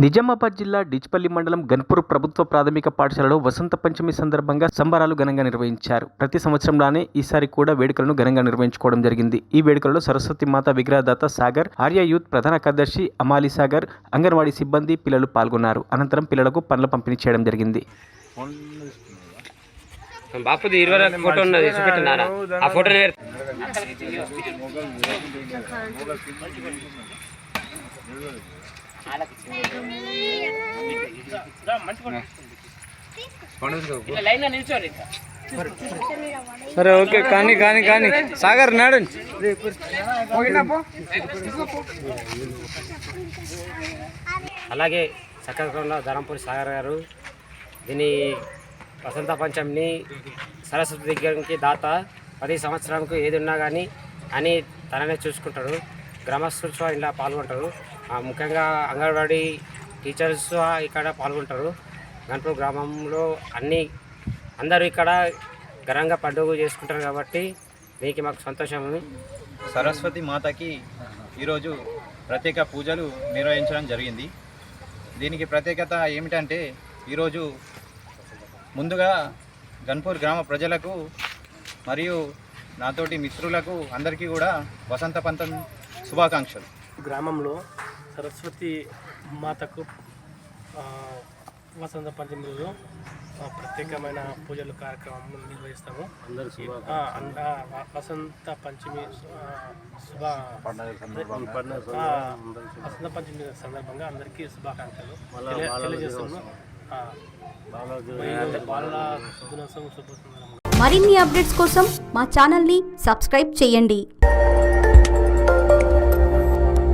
నిజామాబాద్ జిల్లా డిచ్పల్లి మండలం గన్పూర్ ప్రభుత్వ ప్రాథమిక పాఠశాలలో వసంత పంచమి సందర్భంగా సంబరాలు ఘనంగా నిర్వహించారు. ప్రతి సంవత్సరంలానే ఈసారి కూడా వేడుకలను ఘనంగా నిర్వహించుకోవడం జరిగింది. ఈ వేడుకలలో సరస్వతి మాత విగ్రహదాత సాగర్, ఆర్య యూత్ ప్రధాన కార్యదర్శి అమాలి సాగర్, అంగన్వాడీ సిబ్బంది, పిల్లలు పాల్గొన్నారు. అనంతరం పిల్లలకు పండ్ల పంపిణీ చేయడం జరిగింది. బాపుది 20 ఫోటో ఉన్నది చూపెట్టినారా? ఆ ఫోటో సరే ఓకే కానీ కానీ కానీ సాగర్ నాడు అలాగే చక్కగా ధరంపూరి సాగర్ గారు దీని వసంత పంచమిని సరస్వతి దగ్గరికి దాత 10 సంవత్సరాలకు ఏది ఉన్నా కానీ అని తననే చూసుకుంటాడు. గ్రామస్తులు ఇలా పాల్గొంటారు. ముఖ్యంగా అంగన్వాడీ టీచర్స్ ఇక్కడ పాల్గొంటారు. గన్పూర్ గ్రామంలో అందరూ ఇక్కడ ఘనంగా పండుగ చేసుకుంటారు కాబట్టి దీనికి మాకు సంతోషం. సరస్వతి మాతకి ఈరోజు ప్రత్యేక పూజలు నిర్వహించడం జరిగింది. దీనికి ప్రత్యేకత ఏమిటంటే ఈరోజు ముందుగా గన్పూర్ గ్రామ ప్రజలకు మరియు నాతోటి మిత్రులకు అందరికీ కూడా వసంత పంచమి శుభాకాంక్షలు. గ్రామంలో సరస్వతి మాతకు వసంత పంచమి రోజు ప్రత్యేకమైన పూజలు కార్యక్రమం నిర్వహిస్తాము. వసంత పంచమి వసంత పంచమి సందర్భంగా అందరికీ శుభాకాంక్షలు తెలియజేస్తున్నాము. మరిన్ని అప్డేట్స్ కోసం మా ఛానల్ని సబ్స్క్రైబ్ చేయండి.